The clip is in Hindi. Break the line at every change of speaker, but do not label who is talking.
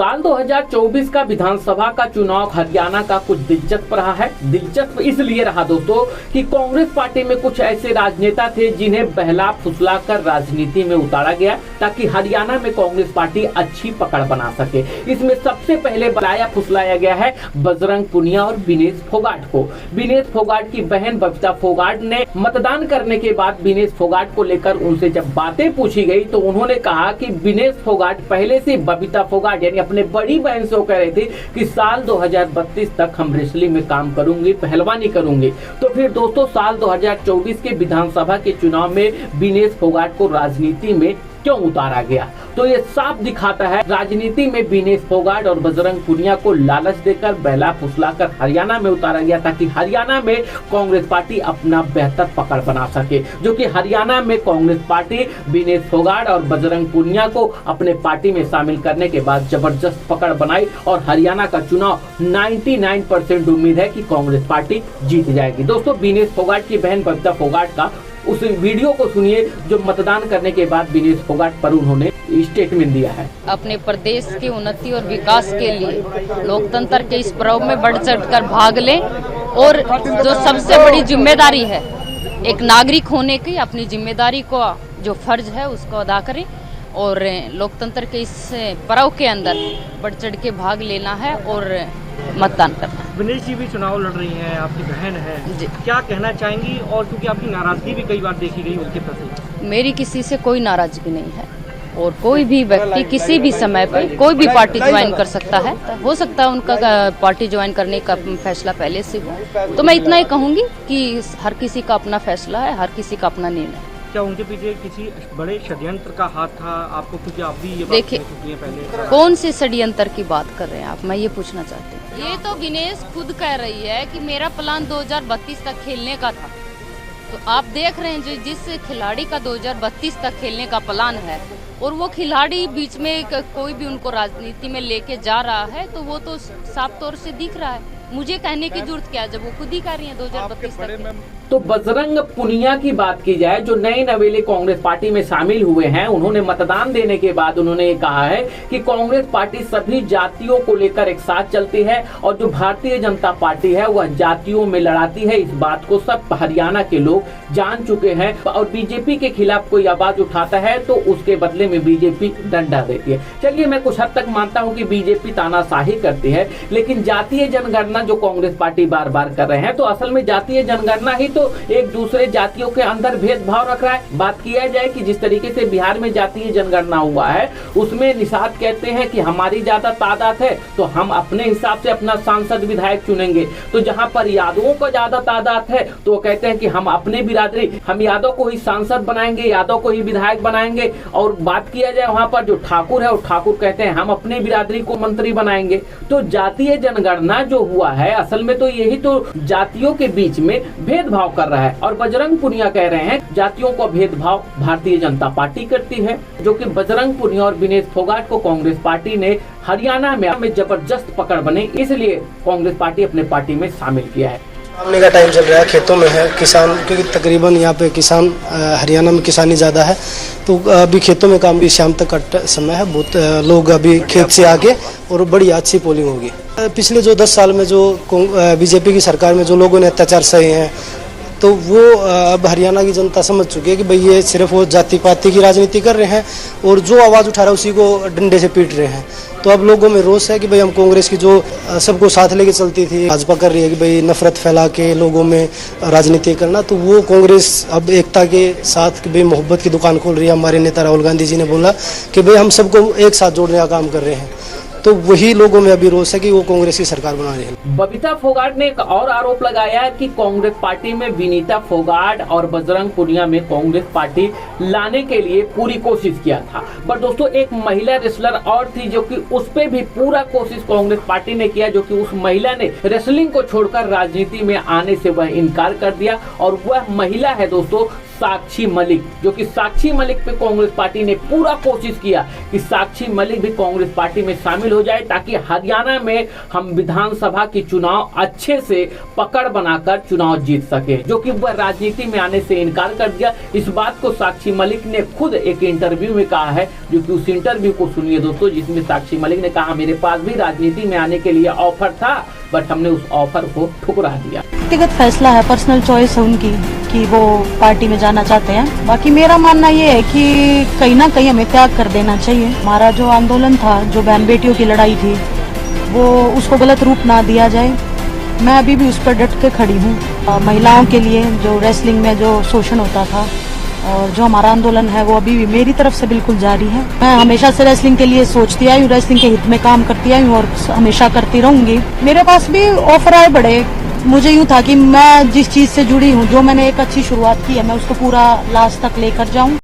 साल 2024 का विधानसभा का चुनाव हरियाणा का कुछ दिलचस्प रहा है। दिलचस्प इसलिए रहा दोस्तों कि कांग्रेस पार्टी में कुछ ऐसे राजनेता थे जिन्हें बहला फुसला कर राजनीति में उतारा गया ताकि हरियाणा में कांग्रेस पार्टी अच्छी पकड़ बना सके। इसमें सबसे पहले बुलाया फुसलाया गया है बजरंग पुनिया और विनेश फोगाट को। विनेश फोगाट की बहन बबीता फोगाट ने मतदान करने के बाद विनेश फोगाट को लेकर उनसे जब बातें पूछी गई तो उन्होंने कहा कि विनेश फोगाट पहले से बबीता फोगाट यानी अपने बड़ी बहन से कह रहे थे कि साल 2032 तक हम रेसलिंग में काम करूंगी, पहलवानी करूंगी। तो फिर दोस्तों साल 2024 के विधानसभा के चुनाव में विनेश फोगाट को राजनीति में क्यों उतारा गया, तो ये साफ दिखाता है राजनीति में विनेश फोगाट और बजरंग पुनिया को लालच देकर बहला फुसलाकर हरियाणा में उतारा गया ताकि हरियाणा में कांग्रेस पार्टी अपना बेहतर पकड़ बना सके। जो कि हरियाणा में कांग्रेस पार्टी विनेश फोगाट और बजरंग पुनिया को अपने पार्टी में शामिल करने के बाद जबरदस्त पकड़ बनाई और हरियाणा का चुनाव 99% उम्मीद है कि कांग्रेस पार्टी जीत जाएगी। दोस्तों विनेश फोगाट की बहन बबीता फोगाट का उस वीडियो को सुनिए जो मतदान करने के बाद विनेश फोगाट पर उन्होंने स्टेटमेंट दिया है।
अपने प्रदेश की उन्नति और विकास के लिए लोकतंत्र के इस पर्व में बढ़ चढ़कर भाग लें और जो सबसे बड़ी जिम्मेदारी है एक नागरिक होने की, अपनी जिम्मेदारी को जो फर्ज है उसको अदा करें और लोकतंत्र के इस पर्व के अंदर बढ़ चढ़ के भाग लेना है और मतदान करना।
विनेश जी भी चुनाव लड़ रही हैं, आपकी बहन है, क्या कहना चाहेंगी? और क्योंकि आपकी नाराजगी भी कई बार देखी गई उनके प्रति।
मेरी किसी से कोई नाराजगी नहीं है और कोई भी व्यक्ति किसी भी समय पर कोई भी पार्टी ज्वाइन कर सकता है। हो सकता है उनका पार्टी ज्वाइन करने का फैसला पहले से हो, तो मैं इतना ही कहूँगी कि हर किसी का अपना फैसला है, हर किसी का अपना निर्णय।
क्या उनके पीछे किसी बड़े षड्यंत्र का हाथ था आपको, क्योंकि आप भी ये बात
देखिए
पहले
कौन से षड्यंत्र की बात कर रहे हैं आप, मैं ये पूछना चाहती हूँ। ये तो विनेश खुद कह रही है कि मेरा प्लान 2032 तक खेलने का था। तो आप देख रहे हैं जो जिस खिलाड़ी का 2032 तक खेलने का प्लान है और वो खिलाड़ी बीच में कोई भी उनको राजनीति में लेके जा रहा है तो वो तो साफ तौर से दिख रहा है। मुझे कहने की जरूरत क्या है जब वो खुद ही कह रही है 2032 तक।
तो बजरंग पुनिया की बात की जाए जो नए नवेले कांग्रेस पार्टी में शामिल हुए हैं, उन्होंने मतदान देने के बाद उन्होंने ये कहा है कि कांग्रेस पार्टी सभी जातियों को लेकर एक साथ चलती है और जो भारतीय जनता पार्टी है वह जातियों में लड़ाती है। इस बात को सब हरियाणा के लोग जान चुके हैं और बीजेपी के खिलाफ कोई आवाज उठाता है तो उसके बदले में बीजेपी डंडा देती है। चलिए मैं कुछ हद तक मानता हूँ कि बीजेपी तानाशाही करती है, लेकिन जातीय जनगणना जो कांग्रेस पार्टी बार बार कर रहे हैं तो असल में जातीय जनगणना ही तो एक दूसरे जातियों के अंदर भेदभाव रख रहा है। बात किया जाए कि जिस तरीके से बिहार में जातीय जनगणना हुआ है उसमें निषाद कहते हैं कि हमारी ज्यादा तादाद है तो हम अपने हिसाब से अपना सांसद विधायक चुनेंगे, तो जहां पर यादवों का ज्यादा तादाद है तो कहते हैं कि हम अपने बिरादरी हम यादव को ही सांसद बनाएंगे, यादव को ही विधायक बनाएंगे। और बात किया जाए वहां पर जो ठाकुर है वो ठाकुर कहते हैं हम अपने बिरादरी को मंत्री बनाएंगे। तो जातीय जनगणना जो हुआ है असल में तो यही तो जातियों के बीच में भेदभाव कर रहा है। और बजरंग पुनिया कह रहे हैं जातियों का भेदभाव भारतीय जनता पार्टी करती है, जो कि बजरंग पुनिया और विनेश फोगाट को कांग्रेस पार्टी ने हरियाणा में जबरदस्त पकड़ बने, इसलिए कांग्रेस पार्टी अपने पार्टी में शामिल किया है।
सामने का टाइम चल रहा है, खेतों में है किसान, क्योंकि तकरीबन यहाँ पे किसान हरियाणा में किसानी ज़्यादा है तो अभी खेतों में काम भी शाम तक का समय है। बहुत लोग अभी खेत से आके और बड़ी अच्छी पोलिंग होगी। पिछले जो 10 साल में जो बीजेपी की सरकार में जो लोगों ने अत्याचार सहे हैं तो वो अब हरियाणा की जनता समझ चुकी है कि भाई ये सिर्फ वो जाति पाति की राजनीति कर रहे हैं और जो आवाज़ उठा रहा है उसी को डंडे से पीट रहे हैं। तो अब लोगों में रोष है कि भाई हम कांग्रेस की जो सबको साथ लेके चलती थी भाजपा कर रही है कि भाई नफरत फैला के लोगों में राजनीति करना, तो वो कांग्रेस अब एकता के साथ कि भाई मोहब्बत की दुकान खोल रही है। हमारे नेता राहुल गांधी जी ने बोला कि भाई हम सबको एक साथ जोड़ने का काम कर रहे हैं, तो वही लोगों में अभी रोष है कि वो कांग्रेस की सरकार बना रही है।
बबीता फोगाट ने एक और आरोप लगाया कि कांग्रेस पार्टी में विनीता फोगाट और बजरंग पुनिया में कांग्रेस पार्टी लाने के लिए पूरी कोशिश किया था। पर दोस्तों एक महिला रेसलर और थी जो कि उस पे भी पूरा कोशिश कांग्रेस पार्टी ने किया, जो कि उस महिला ने रेसलिंग को छोड़कर राजनीति में आने से वह इनकार कर दिया और वह महिला है दोस्तों साक्षी मलिक, जो कि साक्षी मलिक पे कांग्रेस पार्टी ने पूरा कोशिश किया कि साक्षी मलिक भी कांग्रेस पार्टी में शामिल हो जाए, ताकि हरियाणा में हम विधानसभा की चुनाव अच्छे से पकड़ बनाकर चुनाव जीत सके, जो कि वह राजनीति में आने से इनकार कर दिया। इस बात को साक्षी मलिक ने खुद एक इंटरव्यू में कहा है, जो कि उस इंटरव्यू को सुनिए दोस्तों, जिसमें साक्षी मलिक ने कहा, मेरे पास भी राजनीति में आने के लिए ऑफर था, बट हमने उस ऑफर को ठुकरा दिया।
व्यक्तिगत फैसला है, पर्सनल चॉइस है उनकी कि वो पार्टी में जाना चाहते हैं। बाकी मेरा मानना ये है कि कहीं ना कहीं हमें त्याग कर देना चाहिए। हमारा जो आंदोलन था, जो बहन बेटियों की लड़ाई थी, वो उसको गलत रूप ना दिया जाए। मैं अभी भी उस पर डट के खड़ी हूँ। महिलाओं के लिए जो रेसलिंग में जो शोषण होता था और जो हमारा आंदोलन है, वो अभी भी मेरी तरफ से बिल्कुल जारी है। मैं हमेशा से रेसलिंग के लिए सोचती आई हूँ, रेसलिंग के हित में काम करती आई हूँ और हमेशा करती रहूंगी। मेरे पास भी ऑफर आए बड़े, मुझे यूँ था कि मैं जिस चीज से जुड़ी हूँ, जो मैंने एक अच्छी शुरुआत की है, मैं उसको पूरा लास्ट तक लेकर जाऊँ।